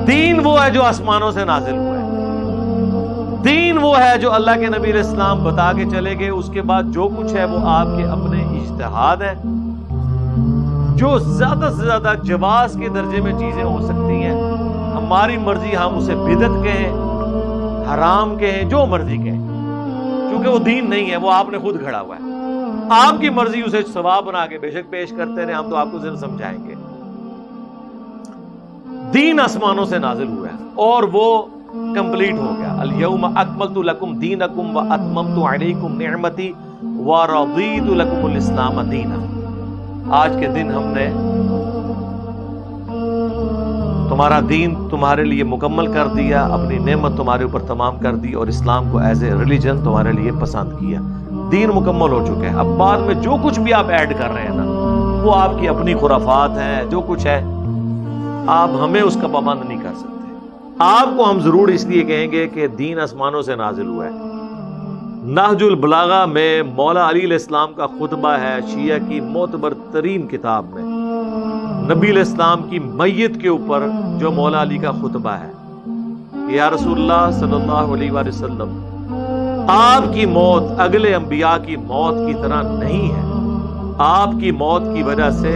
دین وہ ہے جو آسمانوں سے نازل ہوا ہے، دین وہ ہے جو اللہ کے نبی علیہ السلام بتا کے چلے گئے، اس کے بعد جو کچھ ہے وہ آپ کے اپنے اجتہاد ہیں، جو زیادہ سے زیادہ جواز کے درجے میں چیزیں ہو سکتی ہیں، ہماری مرضی ہم اسے بدعت کہیں، حرام کہیں، جو مرضی کہیں، کیونکہ وہ دین نہیں ہے، وہ آپ نے خود گھڑا ہوا ہے، آپ کی مرضی اسے ثواب بنا کے بے شک پیش کرتے رہے، ہم تو آپ کو ضرور سمجھائیں گے۔ دین آسمانوں سے نازل ہوا ہے اور وہ کمپلیٹ ہو گیا۔ الیوم اکملت لکم دینکم واتممت علیکم نعمتی ورضیت لکم الاسلام دینا۔ آج کے دن ہم نے تمہارا دین تمہارے لیے مکمل کر دیا، اپنی نعمت تمہارے اوپر تمام کر دی اور اسلام کو ایز اے ریلیجن تمہارے لیے پسند کیا۔ دین مکمل ہو چکے ہیں، اب بعد میں جو کچھ بھی آپ ایڈ کر رہے ہیں نا، وہ آپ کی اپنی خرافات ہیں، جو کچھ ہے آپ ہمیں اس کا پابند نہیں کر سکتے۔ آپ کو ہم ضرور اس لیے کہیں گے کہ دین آسمانوں سے نازل ہوا ہے۔ نہج البلاغہ میں مولا علی علیہ السلام کا خطبہ ہے، شیعہ کی معتبر ترین کتاب میں نبی علیہ السلام کی میت کے اوپر جو مولا علی کا خطبہ ہے کہ یا رسول اللہ صلی اللہ علیہ وآلہ وسلم، آپ کی موت اگلے انبیاء کی موت کی طرح نہیں ہے، آپ کی موت کی وجہ سے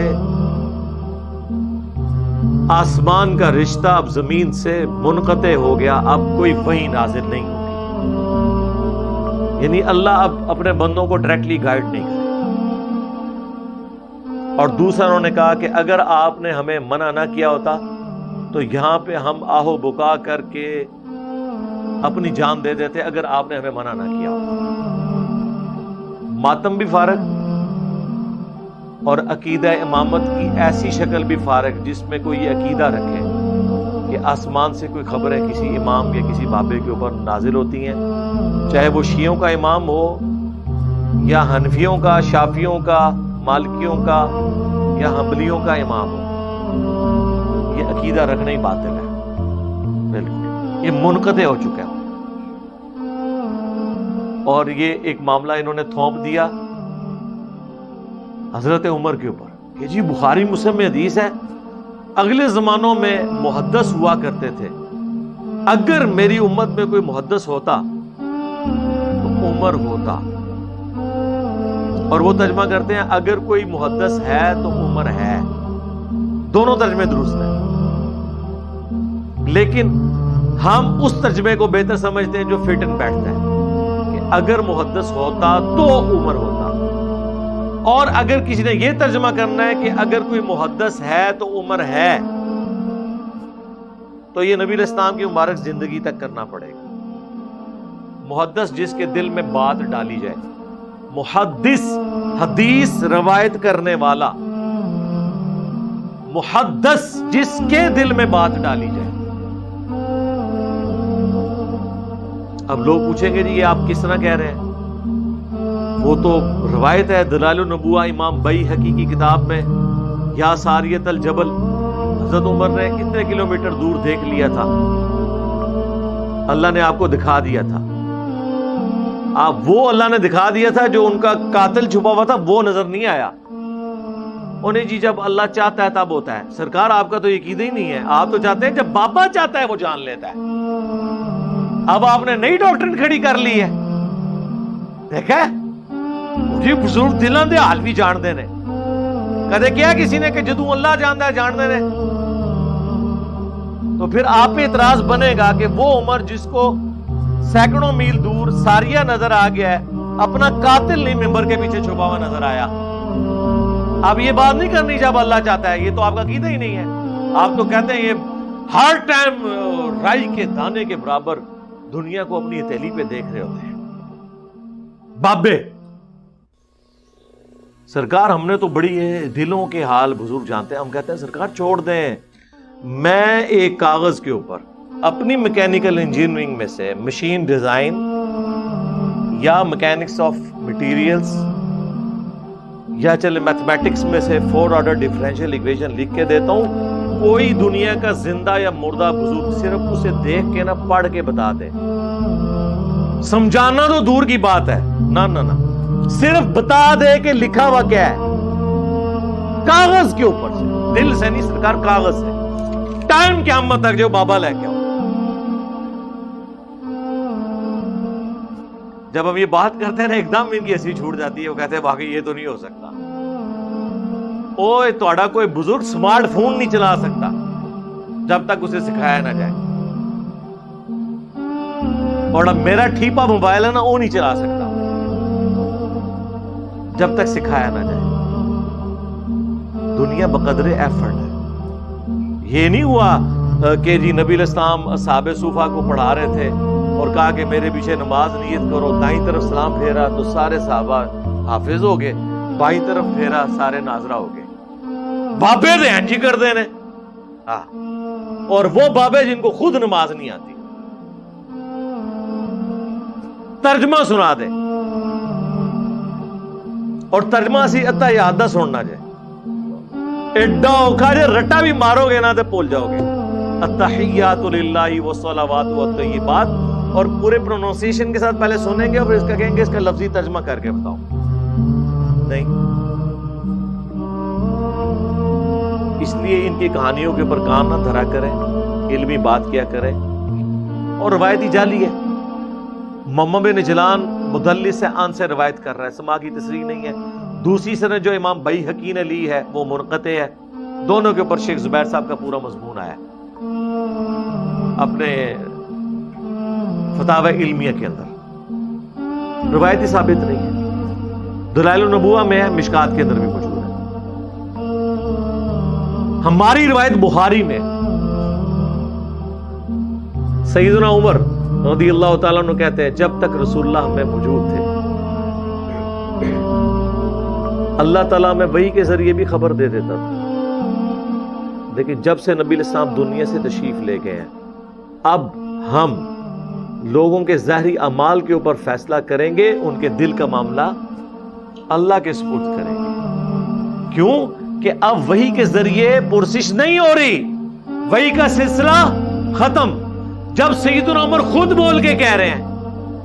آسمان کا رشتہ اب زمین سے منقطع ہو گیا، اب کوئی وحی نازل نہیں ہوگی، یعنی اللہ اب اپنے بندوں کو ڈائریکٹلی گائیڈ نہیں کرے۔ اور دوسرا انہوں نے کہا کہ اگر آپ نے ہمیں منع نہ کیا ہوتا تو یہاں پہ ہم آہو بکا کر کے اپنی جان دے دیتے، اگر آپ نے ہمیں منع نہ کیا ہوتا۔ ماتم بھی فارغ اور عقیدہ امامت کی ایسی شکل بھی فارغ جس میں کوئی یہ عقیدہ رکھے کہ آسمان سے کوئی خبریں کسی امام یا کسی بابے کے اوپر نازل ہوتی ہیں، چاہے وہ شیعوں کا امام ہو یا حنفیوں کا، شافیوں کا، مالکیوں کا یا حنبلیوں کا امام ہو، یہ عقیدہ رکھنا ہی باطل ہے، بالکل یہ منقطع ہو چکا ہے۔ اور یہ ایک معاملہ انہوں نے تھوپ دیا حضرت عمر کے اوپر کہ جی بخاری مسلم میں حدیث ہے، اگلے زمانوں میں محدث ہوا کرتے تھے، اگر میری امت میں کوئی محدث ہوتا تو عمر ہوتا، اور وہ ترجمہ کرتے ہیں اگر کوئی محدث ہے تو عمر ہے، دونوں ترجمے درست ہیں، لیکن ہم اس ترجمے کو بہتر سمجھتے ہیں جو فٹ ان بیٹھتا ہے کہ اگر محدث ہوتا تو عمر ہوتا، اور اگر کسی نے یہ ترجمہ کرنا ہے کہ اگر کوئی محدث ہے تو عمر ہے، تو یہ نبی علیہ السلام کی مبارک زندگی تک کرنا پڑے گا۔ محدث جس کے دل میں بات ڈالی جائے، محدث حدیث روایت کرنے والا، محدث جس کے دل میں بات ڈالی جائے۔ اب لوگ پوچھیں گے جی یہ آپ کس طرح کہہ رہے ہیں؟ وہ تو روایت ہے دلائل النبوہ امام بیہقی کی کتاب میں، یا ساریت الجبل، حضرت عمر نے کتنے کلومیٹر دور دیکھ لیا تھا، اللہ نے آپ کو دکھا دیا تھا، آپ وہ اللہ نے دکھا دیا تھا جو ان کا قاتل چھپا ہوا تھا وہ نظر نہیں آیا انہیں، جی جب اللہ چاہتا ہے تب ہوتا ہے۔ سرکار آپ کا تو یہ عقیدہ ہی نہیں ہے، آپ تو چاہتے ہیں جب بابا چاہتا ہے وہ جان لیتا ہے۔ اب آپ نے نئی ڈاکٹرن کھڑی کر لی ہے، دیکھا جی بزرگ دلاں دے حال بھی جان دے نے، کدے کیا کسی نے کہ جدوں اللہ جاندا ہے جان دے نے؟ تو پھر آپ پہ اعتراض بنے گا کہ وہ عمر جس کو سینکڑوں میل دور ساریہ نظر آ گیا ہے، اپنا قاتل نہیں ممبر کے پیچھے چھپا ہوا نظر آیا۔ اب یہ بات نہیں کرنی جب اللہ چاہتا ہے، یہ تو آپ کا عقیدہ ہی نہیں ہے۔ آپ تو کہتے ہیں یہ ہر ٹائم رائی کے دانے کے برابر دنیا کو اپنی ہتھیلی پہ دیکھ رہے ہوتے ہیں۔ بابے سرکار ہم نے تو بڑی دلوں کے حال بزرگ جانتے ہیں، ہم کہتے ہیں سرکار چھوڑ دیں، میں ایک کاغذ کے اوپر اپنی میکینیکل انجینئرنگ میں سے مشین ڈیزائن یا میکینکس آف مٹیریلز یا چلے میتھمیٹکس میں سے 4 آرڈر ڈیفرنشیل ایکویشن لکھ کے دیتا ہوں، کوئی دنیا کا زندہ یا مردہ بزرگ صرف اسے دیکھ کے نہ پڑھ کے بتا دے، سمجھانا تو دور کی بات ہے، نہ نہ نہ، صرف بتا دے کہ لکھا ہوا کیا ہے کاغذ کے اوپر سے، دل سے نہیں سرکار، کاغذ سے۔ ٹائم قیامت تک جو بابا لے کے آؤ. جب ہم یہ بات کرتے ہیں نا ایک دم ان کی ہنسی چھوٹ جاتی ہے. وہ کہتے ہیں واقعی یہ تو نہیں ہو سکتا. اوے تھوڑا کوئی بزرگ سمارٹ فون نہیں چلا سکتا جب تک اسے سکھایا نہ جائے. اور میرا ٹھیپا موبائل ہے نا وہ نہیں چلا سکتا جب تک سکھایا نہ جائے. دنیا بقدر ایفرٹ ہے. یہ نہیں ہوا کہ جی نبی علیہ السلام اصحاب صوفہ کو پڑھا رہے تھے اور کہا کہ میرے پیچھے نماز نیت کرو, دائیں طرف سلام پھیرا تو سارے صحابہ حافظ ہو گئے, بائیں طرف پھیرا سارے ناظرہ ہو گئے. بابے دے ہیں جی کر دینے. ہاں, اور وہ بابے جن کو خود نماز نہیں آتی. ترجمہ سنا دے اور ترجمہ سی اتا یاد نہ سننا جائے. ایڈا اوکھا جے رٹا بھی مارو گے نا تو بھول جاؤ گے. التحیات للہ والصلوات والطیبات, اور پورے پروننسیشن کے ساتھ پہلے سنیں گے اور پھر اس کا کہیں گے اس کا لفظی ترجمہ کر کے بتاؤ. نہیں, اس لیے ان کی کہانیوں کے اوپر کام نہ دھرا کریں, علمی بات کیا کریں. اور روایتی جعلی ہے. محمد بن جلان مدلس سے ان سے روایت کر رہا ہے, سما کی تصریح نہیں ہے. دوسری سند جو امام بیہقی نے لی ہے وہ منقطع ہے. دونوں کے اوپر شیخ زبیر صاحب کا پورا مضمون آیا ہے اپنے فتاوی علمیہ کے اندر. روایتی ثابت نہیں ہے. دلائل النبوہ میں ہے, مشکات کے اندر بھی موجود ہے. ہماری روایت بخاری میں سیدنا عمر رضی اللہ تعالیٰ عنہ کہتے ہیں جب تک رسول اللہ ہمیں موجود تھے اللہ تعالیٰ میں وحی کے ذریعے بھی خبر دے دیتا تھا. لیکن جب سے نبی علیہ السلام دنیا سے تشریف لے گئے ہیں اب ہم لوگوں کے ظاہری اعمال کے اوپر فیصلہ کریں گے, ان کے دل کا معاملہ اللہ کے سپرد کریں گے. کیوں کہ اب وحی کے ذریعے پرسش نہیں ہو رہی, وحی کا سلسلہ ختم. جب سیدنا عمر خود بول کے کہہ رہے ہیں,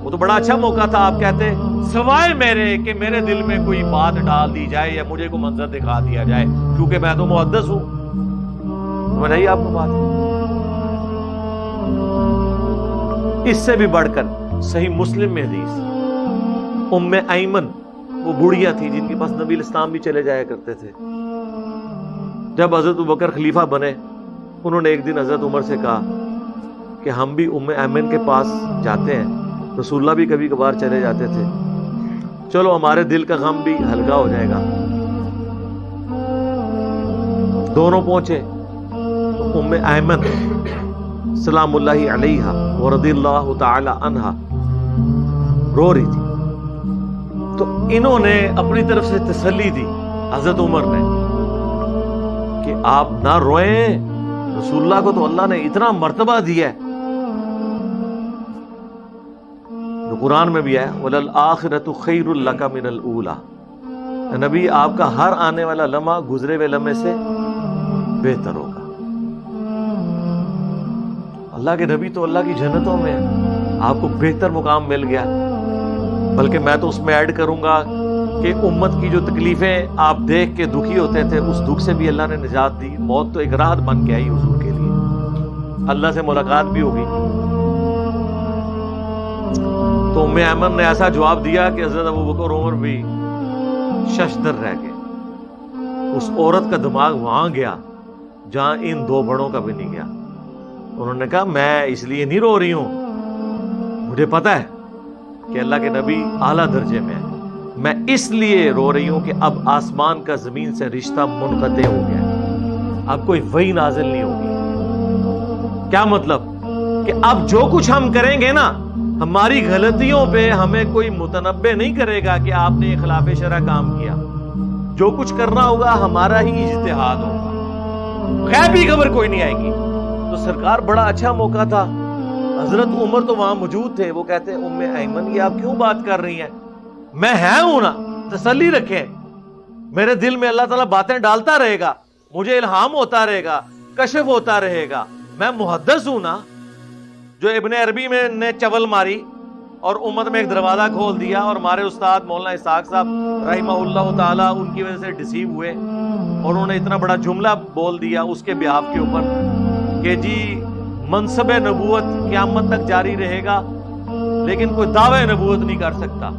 وہ تو بڑا اچھا موقع تھا. آپ کہتے سوائے میرے کہ میرے دل میں کوئی بات ڈال دی جائے یا مجھے کوئی منظر دکھا دیا جائے, کیونکہ میں تو محدث ہوں. بتائیے آپ کو بات. اس سے بھی بڑھ کر صحیح مسلم میں حدیث ام ایمن, وہ بوڑھیا تھی جن کے پاس نبی الاسلام بھی چلے جایا کرتے تھے. جب حضرت ابوبکر خلیفہ بنے, انہوں نے ایک دن حضرت عمر سے کہا کہ ہم بھی ام ایمن کے پاس جاتے ہیں, رسول اللہ بھی کبھی کبھار چلے جاتے تھے, چلو ہمارے دل کا غم بھی ہلکا ہو جائے گا. دونوں پہنچے تو ام ایمن سلام اللہ علیہا ورضی اللہ تعالی عنہا رو رہی تھی. تو انہوں نے اپنی طرف سے تسلی دی حضرت عمر نے کہ آپ نہ روئیں, رسول اللہ کو تو اللہ نے اتنا مرتبہ دیا ہے. تو قرآن میں بھی ہے وَلَلْآخِرَةُ خَيْرٌ لَكَ مِنَ الْأُولَى, نبی آپ کا ہر آنے والا لمحہ گزرے ہوئے لمحے سے بہتر ہوگا. اللہ کے نبی تو اللہ کی جنتوں میں ہے, آپ کو بہتر مقام مل گیا. بلکہ میں تو اس میں ایڈ کروں گا کہ امت کی جو تکلیفیں آپ دیکھ کے دکھی ہوتے تھے, اس دکھ سے بھی اللہ نے نجات دی. موت تو ایک راحت بن کے آئی حضور کے لیے, اللہ سے ملاقات بھی ہوگی. تو ام ایمن نے ایسا جواب دیا کہ حضرت ابوبکر عمر بھی ششدر رہ گئے. اس عورت کا دماغ وہاں گیا جہاں ان دو بڑوں کا بھی نہیں گیا. انہوں نے کہا میں اس لیے نہیں رو رہی ہوں, مجھے پتا ہے کہ اللہ کے نبی اعلیٰ درجے میں ہے, میں اس لیے رو رہی ہوں کہ اب آسمان کا زمین سے رشتہ منقطع ہو گیا, اب کوئی وحی نازل نہیں ہوگی. کیا مطلب کہ اب جو کچھ ہم کریں گے نا, ہماری غلطیوں پہ ہمیں کوئی متنبع نہیں کرے گا کہ آپ نے خلاف شرع کام کیا. جو کچھ کرنا ہوگا ہمارا ہی اجتہاد ہوگا, غیبی خبر کوئی نہیں آئے گی. تو سرکار بڑا اچھا موقع تھا, حضرت عمر تو وہاں موجود تھے. وہ کہتے ہیں ام ایمن یہ آپ کیوں بات کر رہی ہیں, میں ہوں نا, تسلی رکھیں, میرے دل میں اللہ تعالیٰ باتیں ڈالتا رہے گا, مجھے الہام ہوتا رہے گا, کشف ہوتا رہے گا. میں محدث ہوں نا, جو ابن عربی میں نے چول ماری اور امت میں ایک دروازہ کھول دیا, اور ہمارے استاد مولانا اسحاق صاحب رحمہ اللہ تعالیٰ ان کی وجہ سے ڈسیو ہوئے اور انہوں نے اتنا بڑا جملہ بول دیا اس کے بیاف کے اوپر. کہ جی منصب نبوت قیامت تک جاری رہے گا لیکن کوئی دعوے نبوت نہیں کر سکتا.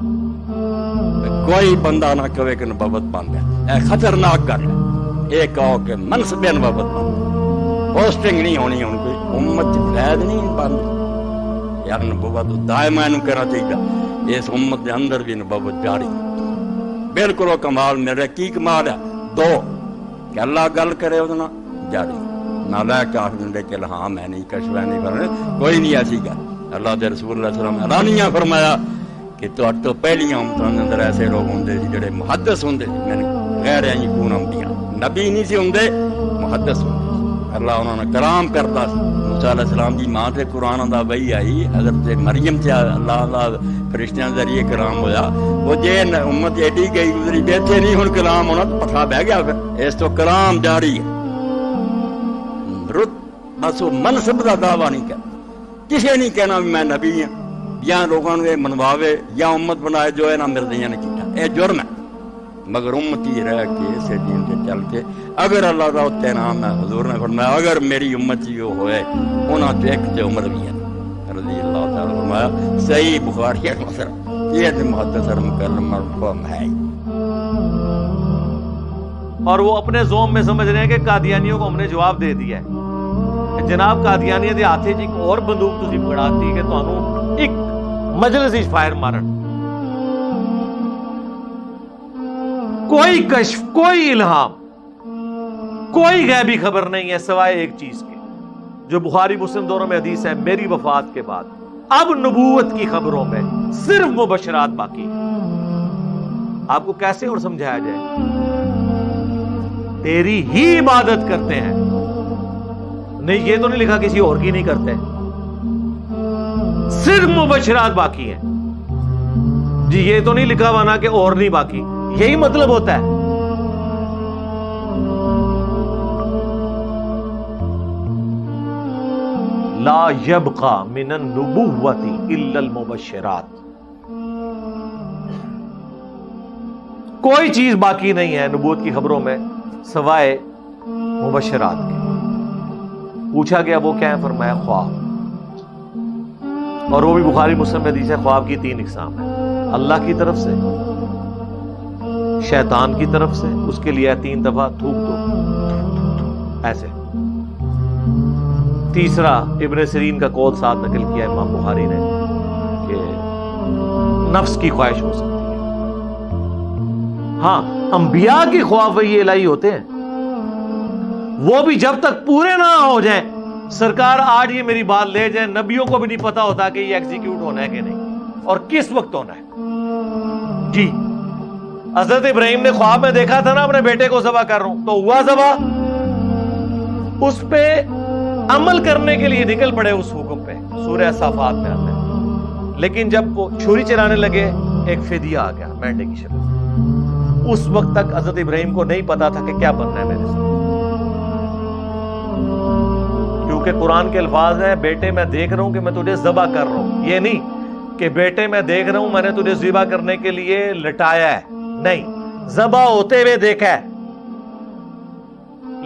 کوئی بندہ نہ کہے کہ نبوت بن گیا، اے خطرناک گل ہے. یہ کہو کہ منصب نبوت بن گیا، پوسٹنگ نہیں ہونی، ہوں کوئی امت قید نہیں بن یار. نبوت دائما کہنا چاہیے اس امت کے اندر بھی نبوت جاری بالکل. وہ کمال میرے کی کمال ہے دو کہ اللہ گل کرے وہ جاری نہ لے کے آخ دیں کہ ہاں میں نہیں کشف نہیں کرنے، کوئی نہیں ایسی گل. اللہ کے رسول اللہ علیہ وسلم اعلانیہ فرمایا کہ تو پہلیاں امتوں کے اندر ایسے لوگ ہوں جڑے محدث ہوں، میں غیر یکون انبیاء، نبی نہیں سی ہوں محدث ہوں. اللہ انہوں نے کلام کرتا. موسیٰ علیہ السلام کی ماں سے قرآن دا وحی آئی، حضرت مریم سے اللہ فرشتیاں ذریعے کلام ہویا. وہ جے امت ایڈی گئی گزری بیٹھے نہیں ہوں کلام ہونا تو پٹھا بہ گیا. پھر اس تو کلام جاری ہے. بس وہ منصب کا دعویٰ نہیں کر، کسی نہیں کہنا بھی میں نبی ہوں یا لوگوں نے منواوے یا امت بنائے جو ہے نہ مردیاں نے کیتا. اے جرم ہے. مگر امتی رہ کے اسے دین سے چل کے اگر اللہ کا اتنے نام ہے، حضور نے فرمایا اگر میری امت جو ہوئے انہوں تو ایک تے عمر بھی ہے رضی اللہ تعالیٰ. فرمایا صحیح بخاری مسلم یہ محدث اور مکرم مرحوم ہے. اور وہ اپنے زوم میں سمجھ رہے ہیں کہ قادیانیوں کو ہم نے جواب دے دیا ہے. جناب قادیانیہ دے ہاتھے جی ایک اور بندوق تسی پکڑاتی کہ تانوں ایک مجلس وچ فائر مارن. کوئی کشف، کوئی الہام، کوئی غیبی خبر نہیں ہے سوائے ایک چیز کے جو بخاری مسلم دونوں میں حدیث ہے، میری وفات کے بعد اب نبوت کی خبروں میں صرف مبشرات باقی ہیں. آپ کو کیسے اور سمجھایا جائے؟ تیری ہی عبادت کرتے ہیں. نہیں یہ تو نہیں لکھا کسی اور کی نہیں کرتے، صرف مبشرات باقی ہیں. جی یہ تو نہیں لکھا ہوا کہ اور نہیں باقی، یہی مطلب ہوتا ہے. لا یبقى من النبوۃ الا المبشرات. کوئی چیز باقی نہیں ہے نبوت کی خبروں میں سوائے مبشرات کے. پوچھا گیا وہ کیا ہے؟ فرمایا خواب. اور وہ بھی بخاری مسلم میں حدیث ہے. خواب کی 3 اقسام ہیں، اللہ کی طرف سے، شیطان کی طرف سے، اس کے لیے 3 دفعہ تھوک دو ایسے. تیسرا ابن سیرین کا قول ساتھ نقل کیا امام بخاری نے کہ نفس کی خواہش ہو سکتی ہے. ہاں انبیاء کی خواب وہی الہی ہوتے ہیں، وہ بھی جب تک پورے نہ ہو جائیں. سرکار آج یہ میری بات لے جائیں، نبیوں کو بھی نہیں پتا ہوتا کہ یہ ایگزیکیوٹ ہونا ہے کہ نہیں اور کس وقت ہونا ہے. جی حضرت ابراہیم نے خواب میں دیکھا تھا نا اپنے بیٹے کو ذبح کر رہا ہوں، تو ہوا ذبح. اس پہ عمل کرنے کے لیے نکل پڑے اس حکم پہ، سورہ صافات میں آتا ہے. لیکن جب وہ چھری چلانے لگے ایک فدیہ آ گیا مینڈے کی شکل. اس وقت تک حضرت ابراہیم کو نہیں پتا تھا کہ کیا بننا ہے میرے ساتھ، کیونکہ قرآن کے الفاظ ہیں بیٹے میں دیکھ رہا ہوں کہ میں تجھے ذبح کر رہا ہوں. یہ نہیں کہ بیٹے میں دیکھ رہا ہوں میں نے تجھے ذبح کرنے کے لیے لٹایا ہے، نہیں، ذبح ہوتے ہوئے دیکھا ہے.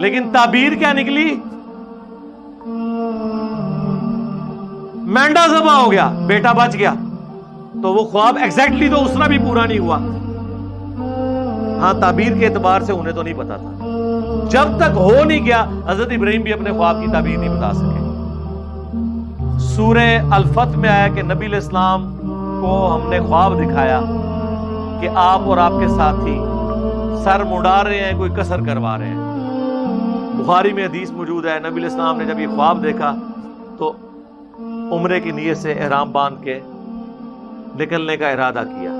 لیکن تعبیر کیا نکلی؟ مینڈا ذبح ہو گیا، بیٹا بچ گیا. تو وہ خواب ایگزیکٹلی تو اس طرح بھی پورا نہیں ہوا. ہاں تعبیر کے اعتبار سے انہیں تو نہیں پتا تھا. جب تک ہو نہیں گیا حضرت ابراہیم بھی اپنے خواب کی تعبیر نہیں بتا سکے. سورہ الفتح میں آیا کہ نبی علیہ السلام کو ہم نے خواب دکھایا کہ آپ اور آپ کے ساتھی سر مڑا رہے ہیں، کوئی کسر کروا رہے ہیں. بخاری میں حدیث موجود ہے نبی علیہ السلام نے جب یہ خواب دیکھا تو عمرے کی نیت سے احرام باندھ کے نکلنے کا ارادہ کیا.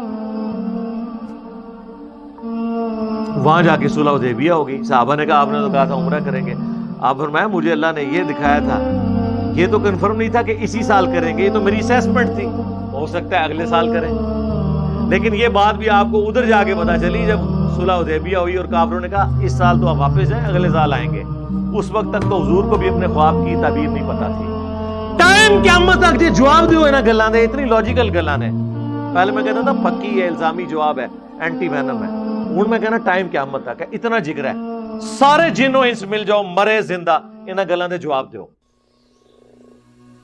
وہاں جا کے صلح حدیبیہ ہو گئی. صحابہ نے کہا آپ نے تو کہا تھا عمرہ کریں گے. آپ فرمایا مجھے اللہ نے یہ دکھایا تھا، یہ تو کنفرم نہیں تھا کہ اسی سال کریں گے، یہ تو میری اسیسمنٹ تھی، ہو سکتا ہے اگلے سال کریں. لیکن یہ بات بھی آپ کو ادھر جا کے پتا چلی جب صلح حدیبیہ ہوئی اور کافروں نے کہا اس سال تو آپ واپس جائیں، اگلے سال آئیں گے. اس وقت تک تو حضور کو بھی اپنے خواب کی تعبیر نہیں پتا تھی. ٹائم قیامت تک جی جواب دیو انہاں گلاں دے، اتنی لاجیکل گلاں نے. پہلے میں کہتا تھا پکی ہے، الزامی جواب ہے، اینٹی وینم ہے. ہوں میں کہنا ٹائم قیامت تک ہے، اتنا جگر ہے. سارے جن و انس مل جاؤ مرے زندہ، انہاں گلاں دے جواب دیو.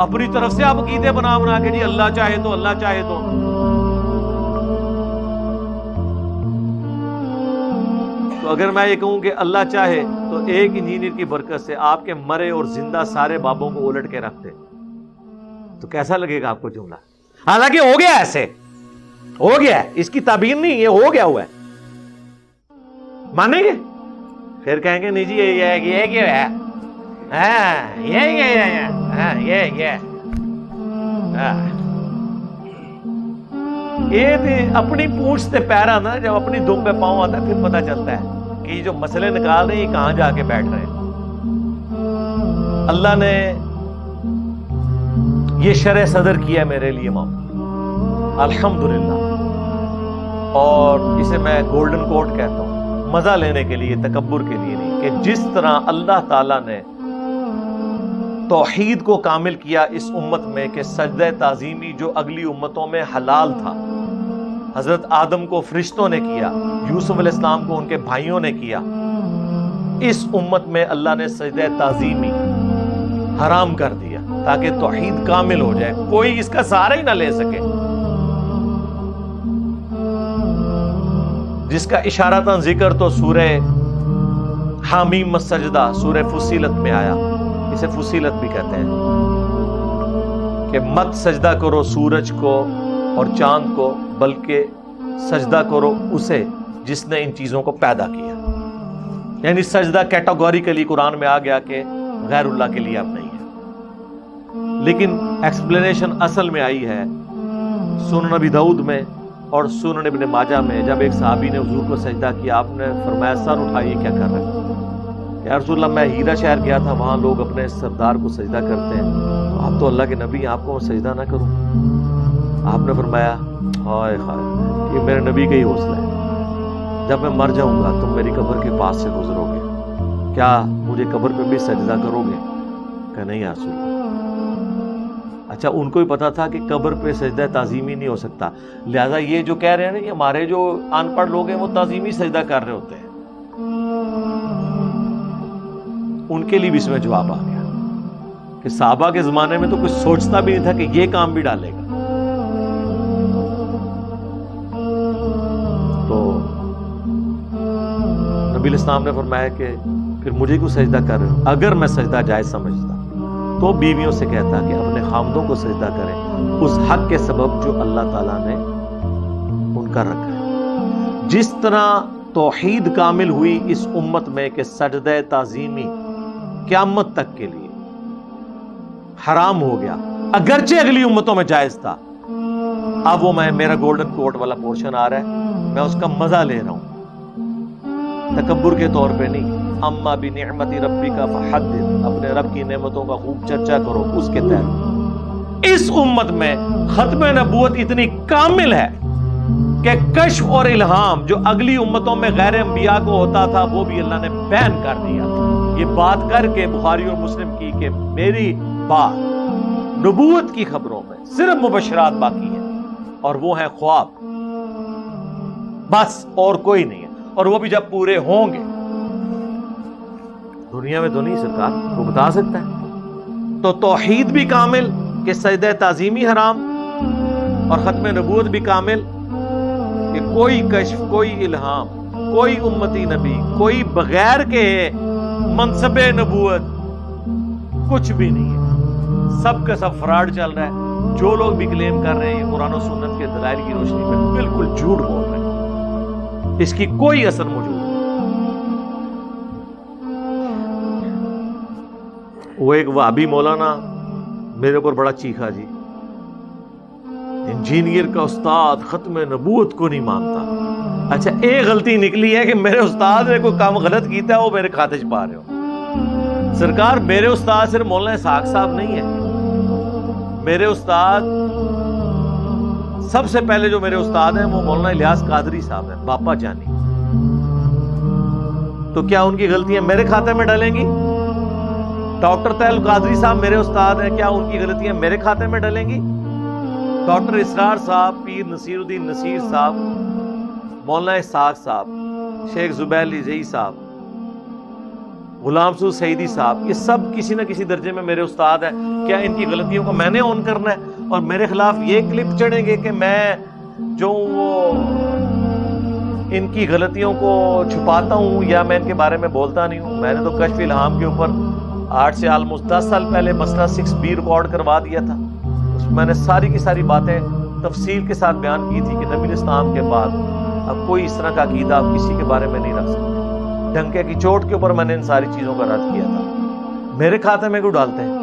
اپنی طرف سے آپ عقیدے بنا بنا کے جی اللہ چاہے تو اللہ چاہے تو. تو اگر میں یہ کہوں کہ اللہ چاہے تو ایک انجینئر کی برکت سے آپ کے مرے اور زندہ سارے بابوں کو الٹ کے رکھ دے تو کیسا لگے گا آپ کو جملہ؟ حالانکہ ہو گیا، ایسے ہو گیا ہے، اس کی تعبیر نہیں، یہ ہو گیا ہوا ہے. مانیں گے؟ پھر کہیں گے نہیں جی یہ کیا ہے، یہ اپنی پونچھ سے پیرا نا، جب اپنی دم پہ پاؤں آتا ہے پھر پتہ چلتا ہے کہ یہ جو مسئلے نکال رہے ہیں یہ کہاں جا کے بیٹھ رہے ہیں. اللہ نے یہ شرح صدر کیا میرے لیے معاملہ الحمدللہ، اور اسے میں گولڈن کوٹ کہتا ہوں، مزہ لینے کے لیے، تکبر کے لیے نہیں، کہ جس طرح اللہ تعالیٰ نے توحید کو کامل کیا اس امت میں کہ سجدہ تعظیمی جو اگلی امتوں میں حلال تھا، حضرت آدم کو فرشتوں نے کیا، یوسف علیہ السلام کو ان کے بھائیوں نے کیا، اس امت میں اللہ نے سجدہ تعظیمی حرام کر دیا تاکہ توحید کامل ہو جائے، کوئی اس کا سہارا ہی نہ لے سکے. جس کا اشارتاً ذکر تو سورہ حامیم السجدہ سورہ فصیلت میں آیا، اسے فصیلت بھی کہتے ہیں، کہ مت سجدہ کرو سورج کو اور چاند کو، بلکہ سجدہ کرو اسے جس نے ان چیزوں کو پیدا کیا. یعنی سجدہ کیٹاگوریکلی قرآن میں آ گیا کہ غیر اللہ کے لیے اب نہیں ہے، لیکن ایکسپلینیشن اصل میں آئی ہے سنن نبی داؤد میں اور سنن ابن ماجہ میں. جب ایک صحابی نے حضور کو سجدہ کیا، آپ نے فرمایا سر اٹھائیے کیا کر رہے ہیں؟ یا رسول اللہ میں ہیرا شہر گیا تھا، وہاں لوگ اپنے سردار کو سجدہ کرتے ہیں، تو آپ تو اللہ کے نبی ہیں، آپ کو میں سجدہ نہ کروں؟ آپ نے فرمایا ہائے ہائے، یہ میرے نبی کا ہی حوصلہ ہے، جب میں مر جاؤں گا تم میری قبر کے پاس سے گزرو گے، کیا مجھے قبر پہ بھی سجدہ کرو گے؟ کہ نہیں یا رسول اللہ. اچھا، ان کو بھی پتا تھا کہ قبر پہ سجدہ تعظیمی نہیں ہو سکتا، لہذا یہ جو کہہ رہے ہیں نا، یہ ہمارے جو ان پڑھ لوگ ہیں وہ تعظیمی سجدہ کر رہے ہوتے ہیں، ان کے لیے بھی اس میں جواب آ گیا کہ صحابہ کے زمانے میں تو کچھ سوچتا بھی نہیں تھا کہ یہ کام بھی ڈالے گا. تو نبی الاسلام نے فرمایا کہ پھر مجھے کیوں سجدہ کر رہے ہو؟ اگر میں سجدہ جائز سمجھتا تو بیویوں سے کہتا کہ اپنے خامدوں کو سجدہ کریں اس حق کے سبب جو اللہ تعالیٰ نے ان کا رکھا ہے. جس طرح توحید کامل ہوئی اس امت میں کہ سجدہ تعظیمی قیامت تک کے لیے حرام ہو گیا، اگرچہ اگلی امتوں میں جائز تھا. اب وہ میرا گولڈن کوٹ والا پورشن آ رہا ہے، میں اس کا مزہ لے رہا ہوں، تکبر کے طور پہ نہیں. اما بنعمت ربک فحدث، اپنے رب کی نعمتوں کا خوب چرچا کرو. اس کے تحت اس امت میں ختم نبوت اتنی کامل ہے کہ کشف اور الہام جو اگلی امتوں میں غیر انبیاء کو ہوتا تھا وہ بھی اللہ نے بین کر دیا. یہ بات کر کے بخاری اور مسلم کی کہ میری بات نبوت کی خبروں میں صرف مبشرات باقی ہیں، اور وہ ہیں خواب، بس اور کوئی نہیں ہے، اور وہ بھی جب پورے ہوں گے. دنیا میں تو نہیں سرکار وہ بتا سکتا ہے. تو توحید بھی کامل کہ سجدہ تعظیمی حرام، اور ختم نبوت بھی کامل کہ کوئی کشف، کوئی الہام، کوئی امتی نبی، کوئی بغیر کے منصب نبوت کچھ بھی نہیں ہے. سب کا سب فراڈ چل رہا ہے. جو لوگ بھی کلیم کر رہے ہیں قرآن و سنت کے دلائل کی روشنی میں بالکل جھوٹ بول رہے ہیں، اس کی کوئی اثر موجود نہیں. وہ ایک وہابی مولانا میرے اوپر بڑا چیخا جی، انجینئر کا استاد ختم نبوت کو نہیں مانتا. اچھا، ایک غلطی نکلی ہے کہ میرے استاد نے کوئی کام غلط کیتا ہے، وہ میرے کھاتے چ پا رہے ہو. سرکار میرے استاد صرف مولانا اسحاق صاحب نہیں ہے، میرے استاد سب سے پہلے جو میرے استاد ہیں وہ مولانا الیاس قادری صاحب ہیں، باپا جانی. تو کیا ان کی غلطیاں میرے کھاتے میں ڈلیں گی؟ ڈاکٹر طیل قادری صاحب میرے استاد ہیں، کیا ان کی غلطیاں میرے کھاتے میں ڈلیں گی؟ ڈاکٹر اسرار صاحب، پیر نصیر الدین نصیر صاحب، مولانا اسحاق صاحب، شیخ زبیر علی زئی صاحب، غلام سعود سعیدی صاحب، یہ سب کسی نہ کسی درجے میں میرے استاد ہیں. کیا ان کی غلطیوں کو میں نے آن کرنا ہے اور میرے خلاف یہ کلپ چڑھیں گے کہ میں جو وہ ان کی غلطیوں کو چھپاتا ہوں یا میں ان کے بارے میں بولتا نہیں ہوں؟ میں نے تو کشف الہام کے اوپر 8 سے آلموسٹ 10 سال پہلے مسئلہ 6B ریکارڈ کروا دیا تھا. اس میں نے ساری کی ساری باتیں تفصیل کے ساتھ بیان کی تھی کہ نبی اسلام کے بعد اب کوئی اس طرح کا عقیدہ آپ کسی کے بارے میں نہیں رکھ سکتے. ڈنکے کی چوٹ کے اوپر میں نے ان ساری چیزوں کا رد کیا تھا. میرے کھاتے میں کیوں ڈالتے ہیں؟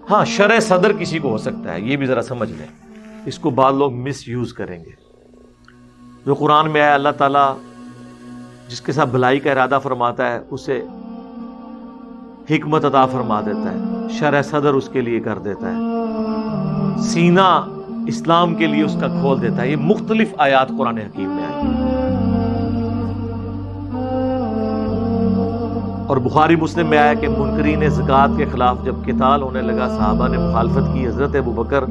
ہاں، شرع صدر کسی کو ہو سکتا ہے، یہ بھی ذرا سمجھ لیں. اس کو بعض لوگ مس یوز کریں گے. جو قرآن میں ہے اللہ تعالیٰ جس کے ساتھ بھلائی کا ارادہ فرماتا ہے اسے حکمت عطا فرما دیتا ہے، شرع صدر اس کے لیے کر دیتا ہے، سینہ اسلام کے لیے اس کا کھول دیتا ہے. یہ مختلف آیات قرآن حکیم میں آئی ہیں. اور بخاری مسلم میں آیا کہ منکرین زکوٰۃ کے خلاف جب قتال ہونے لگا، صحابہ نے مخالفت کی، حضرت ابوبکر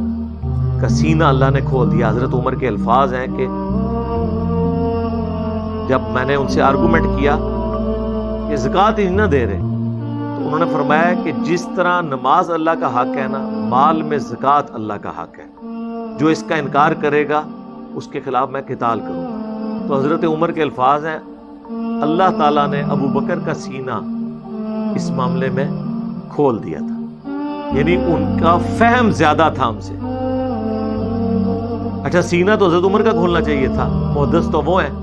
کا سینہ اللہ نے کھول دیا. حضرت عمر کے الفاظ ہیں کہ جب میں نے ان سے آرگومنٹ کیا کہ زکوٰۃ ہی نہ دے رہے، تو انہوں نے فرمایا کہ جس طرح نماز اللہ کا حق ہے نا، مال میں زکوٰۃ اللہ کا حق ہے. جو اس کا انکار کرے گا اس کے خلاف میں قتال کروں گا. تو حضرت عمر کے الفاظ ہیں اللہ تعالیٰ نے ابو بکر کا سینہ اس معاملے میں کھول دیا تھا، یعنی ان کا فہم زیادہ تھا ہم سے. اچھا، سینہ تو حضرت عمر کا کھولنا چاہیے تھا، محدث تو وہ ہیں.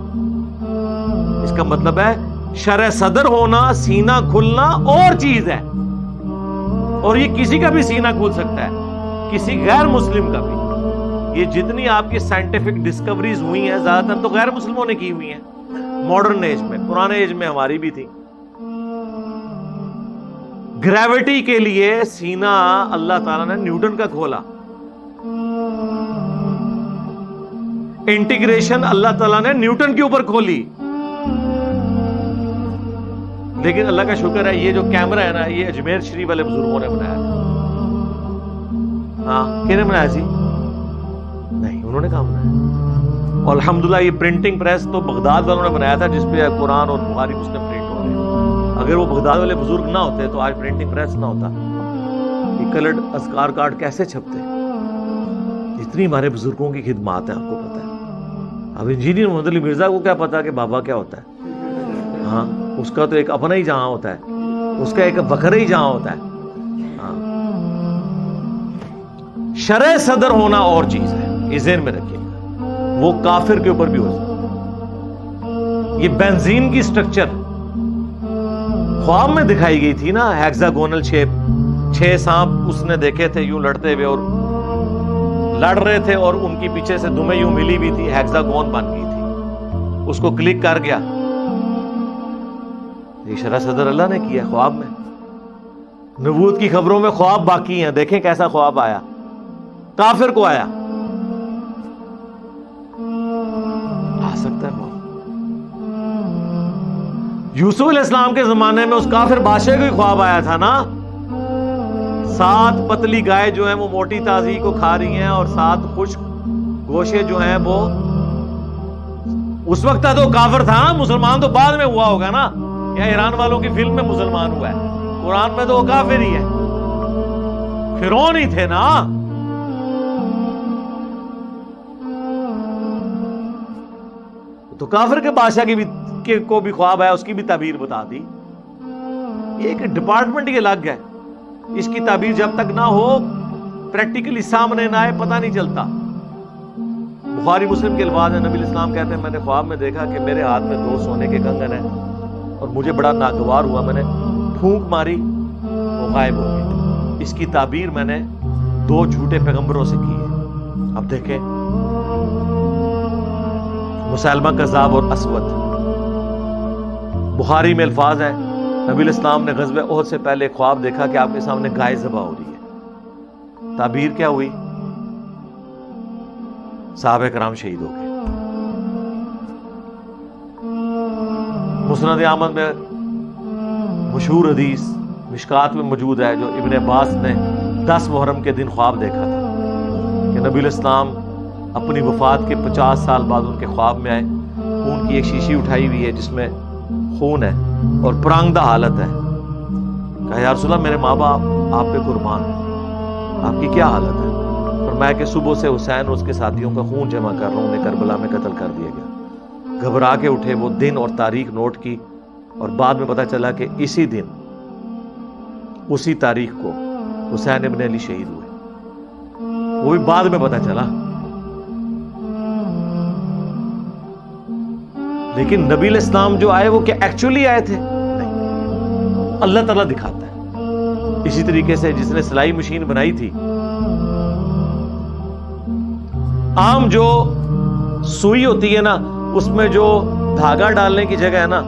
اس کا مطلب ہے شرع صدر ہونا، سینہ کھلنا اور چیز ہے. اور یہ کسی کا بھی سینہ کھول سکتا ہے، کسی غیر مسلم کا بھی. یہ جتنی آپ کی سائنٹیفک ڈسکوریز ہوئی ہیں زیادہ تر تو غیر مسلموں نے کی ہوئی ہیں. ماڈرن ایج میں، پرانے ایج میں ہماری بھی تھی. گریوٹی کے لیے سینہ اللہ تعالیٰ نے نیوٹن کا کھولا. انٹیگریشن اللہ تعالیٰ نے نیوٹن کے اوپر کھولی. لیکن اللہ کا شکر ہے یہ جو کیمرہ ہے نا، یہ اجمیر شریف والے بزرگوں نے بنایا تھا. ہاں، کس نے بنایا سی؟ نہیں، انہوں نے کہا بنایا. اور الحمدللہ یہ پرنٹنگ پریس تو بغداد والوں نے بنایا تھا جس پہ قرآن اور بخاری مسلم پرنٹ ہو رہے ہیں. اگر وہ بغداد والے بزرگ نہ ہوتے تو آج پرنٹنگ پریس نہ ہوتا. یہ کلرڈ اذکار کارڈ کیسے چھپتے؟ اتنی ہمارے بزرگوں کی خدمات ہیں، آپ کو پتا ہے. اب انجینئر محمد علی مرزا کو کیا پتا کہ بابا کیا ہوتا ہے؟ ہاں، اس کا تو ایک اپنا ہی جہاں ہوتا ہے، اس کا ایک وکھرا ہی جہاں ہوتا ہے. ہاں، شرع صدر ہونا اور چیز ہے، یہ ذہن میں رکھیے. وہ کافر کے اوپر بھی ہو سکتا. یہ بنزین کی سٹرکچر خواب میں دکھائی گئی تھی نا، ہیگزاگونل شیپ. 6 سانپ اس نے دیکھے تھے یوں لڑتے ہوئے، اور لڑ رہے تھے اور ان کی پیچھے سے دمیں یوں ملی بھی تھی، ہیگزاگون بن گئی تھی. اس کو کلک کر گیا. یہ شرع صدر اللہ نے کیا خواب میں. نبوت کی خبروں میں خواب باقی ہیں، دیکھیں کیسا خواب آیا. کافر کو آیا، آ سکتا ہے. یوسف علیہ السلام کے زمانے میں اس کافر بادشاہ کو ہی خواب آیا تھا نا. 7 پتلی گائے جو ہیں وہ موٹی تازی کو کھا رہی ہیں، اور 7 خشک گوشے جو ہیں وہ. اس وقت تو کافر تھا نا، مسلمان تو بعد میں ہوا ہوگا نا، یا ایران والوں کی فلم میں مسلمان ہوا ہے. قرآن میں تو وہ کافر ہی ہے، فرعون ہی تھے نا. تو کافر کے بادشاہ کو بھی خواب آیا، اس کی بھی تعبیر بتا دی. یہ ایک ڈپارٹمنٹ ہی الگ ہے. اس کی تعبیر جب تک نہ ہو، پریکٹیکلی سامنے نہ آئے، پتہ نہیں چلتا. بخاری مسلم کے الفاظ ہیں، نبی الاسلام کہتے ہیں میں نے خواب میں دیکھا کہ میرے ہاتھ میں 2 سونے کے کنگن ہیں، اور مجھے بڑا ناگوار ہوا. میں نے پھونک ماری، وہ غائب ہو گئی. اس کی تعبیر میں نے 2 جھوٹے پیغمبروں سے کی ہے. اب دیکھیں، مسلمہ کذاب اور اسود. بخاری میں الفاظ ہیں نبی الاسلام نے غزوہ احد سے پہلے خواب دیکھا کہ آپ کے سامنے گائے ذبح ہو رہی ہے. تعبیر کیا ہوئی؟ صحابہ کرام شہید ہو گئے. مسند احمد میں مشہور حدیث مشکات میں موجود ہے، جو ابن عباس نے 10 محرم کے دن خواب دیکھا تھا کہ نبی الاسلام اپنی وفات کے 50 سال بعد ان کے خواب میں آئے. خون کی ایک شیشی اٹھائی ہوئی ہے جس میں خون ہے اور پرانگدہ حالت ہے. کہا یا رسول اللہ میرے ماں باپ آپ پہ قربان ہیں, آپ کی کیا حالت ہے؟ فرمایا کہ صبح سے حسین اور اس کے ساتھیوں کا خون جمع کر رہا ہوں, انہیں کربلا میں قتل کر دیا گیا. گھبرا کے اٹھے, وہ دن اور تاریخ نوٹ کی, اور بعد میں پتا چلا کہ اسی دن اسی تاریخ کو حسین ابن علی شہید ہوئے. وہ بھی بعد میں پتا چلا. لیکن نبی علیہ السلام جو آئے وہ کیا ایکچولی آئے تھے؟ نہیں, اللہ تعالیٰ دکھاتا ہے. اسی طریقے سے جس نے سلائی مشین بنائی تھی, عام جو سوئی ہوتی ہے نا, اس میں جو دھاگا ڈالنے کی جگہ ہے نا,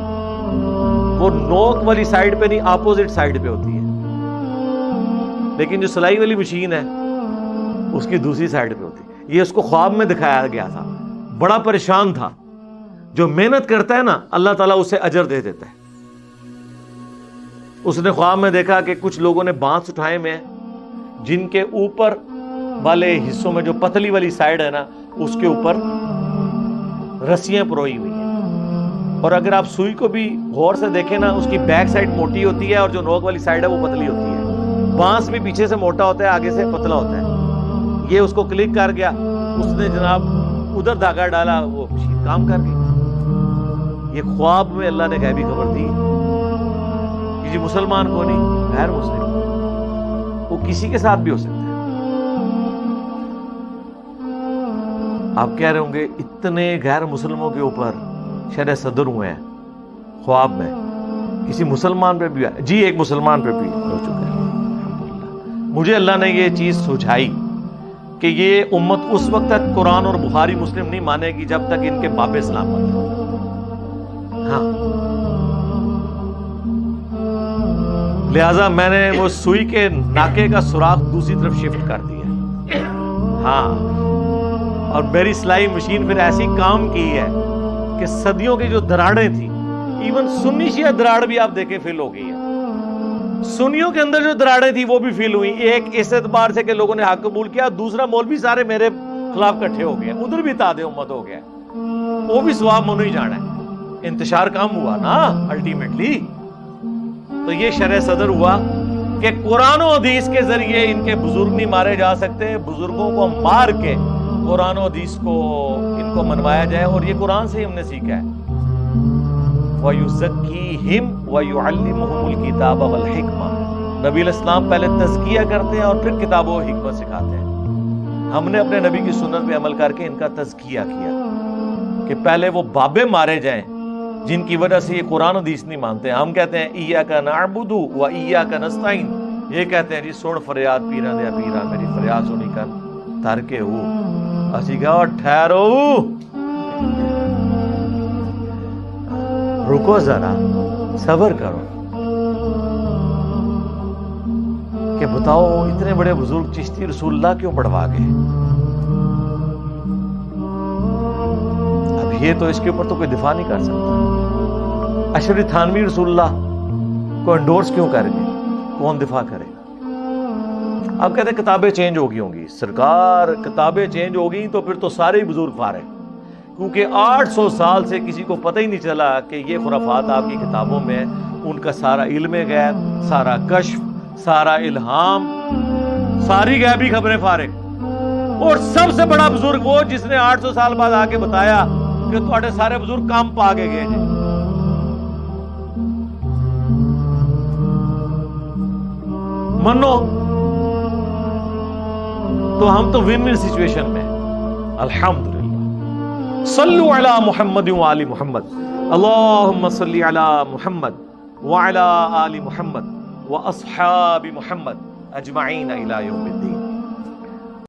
وہ نوک والی سائڈ پہ نہیں, اپوزٹ سائڈ پہ ہوتی ہے. لیکن جو سلائی والی مشین ہے اس کی دوسری سائڈ پہ ہوتی ہے. یہ اس کو خواب میں دکھایا گیا تھا. بڑا پریشان تھا. جو محنت کرتا ہے نا, اللہ تعالیٰ اسے اجر دے دیتا ہے. اس نے خواب میں دیکھا کہ کچھ لوگوں نے بانس اٹھائے میں, جن کے اوپر والے حصوں میں جو پتلی والی سائڈ ہے نا, اس کے اوپر رسیاں پروئی ہوئی ہیں. اور اگر آپ سوئی کو بھی غور سے دیکھیں نا, اس کی بیک سائڈ موٹی ہوتی ہے اور جو نوک والی سائڈ ہے وہ پتلی ہوتی ہے. بانس بھی پیچھے سے موٹا ہوتا ہے, آگے سے پتلا ہوتا ہے. یہ اس کو کلک کر گیا, اس نے جناب ادھر دھاگا ڈالا, وہ مشین کام کر گئی. یہ خواب میں اللہ نے غیبی خبر دی کہ جی مسلمان کو نہیں, غیر مسلم, وہ کسی کے ساتھ بھی ہو سکتا ہے. آپ کہہ رہے ہوں گے اتنے غیر مسلموں کے اوپر شرح صدر ہوئے ہیں خواب میں, کسی مسلمان پہ بھی؟ جی ایک مسلمان پہ بھی ہو چکا ہے. مجھے اللہ نے یہ چیز سجھائی کہ یہ امت اس وقت تک قرآن اور بخاری مسلم نہیں مانے گی جب تک ان کے باب سلامت ہیں. ہاں, لہذا میں نے وہ سوئی کے ناکے کا سوراخ دوسری طرف شفٹ کر دیا. ہاں, اور میری سلائی مشین پھر ایسی کام کی ہے کہ صدیوں کی جو دراڑیں تھیں, ایون سنی شیعہ دراڑ بھی آپ دیکھیں فل ہو گئی ہے. سنیوں کے اندر جو دراڑیں تھیں وہ بھی فیل ہوئی. ایک اس اعتبار سے کہ لوگوں نے حق قبول کیا, دوسرا مولوی سارے میرے خلاف کٹھے ہو گئے, ادھر بھی تعداد امت ہو گیا, وہ بھی ثواب منو ہی جانا ہے. انتشار کام ہوا نا الٹیمیٹلی. تو یہ شرح صدر ہوا کہ قرآن و حدیث کے ذریعے ان کے بزرگ نہیں مارے جا سکتے, بزرگوں کو مار کے قرآن و حدیث کو ان کو منوایا جائے. اور یہ قرآن سے ہی ہم نے سیکھا ہے. وَيُزَكِّيهِمْ وَيُعَلِّمُهُمُ الْكِتَابَ وَالْحِكْمَةَ. نبی علیہ السلام پہلے تزکیہ کرتے ہیں اور پھر کتاب و حکمت سکھاتے ہیں. ہم نے اپنے نبی کی سنت پہ عمل کر کے ان کا تزکیہ کیا کہ پہلے وہ بابے مارے جائیں جن کی وجہ سے یہ قرآن حدیث نہیں مانتے. ہم کہتے ہیں ایاک نعبد و ایاک نستعین, یہ کہتے ہیں جی سن فریاد پیرا دیا پیرا, میری فریاد سنی کر تر کے ہو. اسی کہا ٹھہرو, رکو ذرا, صبر کرو, کہ بتاؤ اتنے بڑے بزرگ چشتی رسول اللہ کیوں پڑھوا گئے؟ اب یہ تو اس کے اوپر تو کوئی دفاع نہیں کر سکتا. اشرف تھانوی رسول اللہ کو انڈورس کیوں کر گئے؟ کون دفاع کرے گا؟ اب کہتے ہیں کتابیں چینج ہو گئی ہوں گی. سرکار کتابیں چینج ہو گئی تو پھر تو سارے ہی بزرگ فارغ, کیونکہ 800 سال سے کسی کو پتہ ہی نہیں چلا کہ یہ خرافات آپ کی کتابوں میں ہیں. ان کا سارا علم غیب, سارا کشف, سارا الہام, ساری غیبی خبریں فارغ. اور سب سے بڑا بزرگ وہ جس نے 800 سال بعد آ کے بتایا کہ تھوڑے سارے بزرگ کام پا کے گئے جی. منو تو ہم تو ون ون سچویشن میں. الحمدللہ. صلو علی محمد و آل محمد. اللہم صلی علی محمد وعلی آل محمد واصحاب محمد اجمعین الی یوم الدین.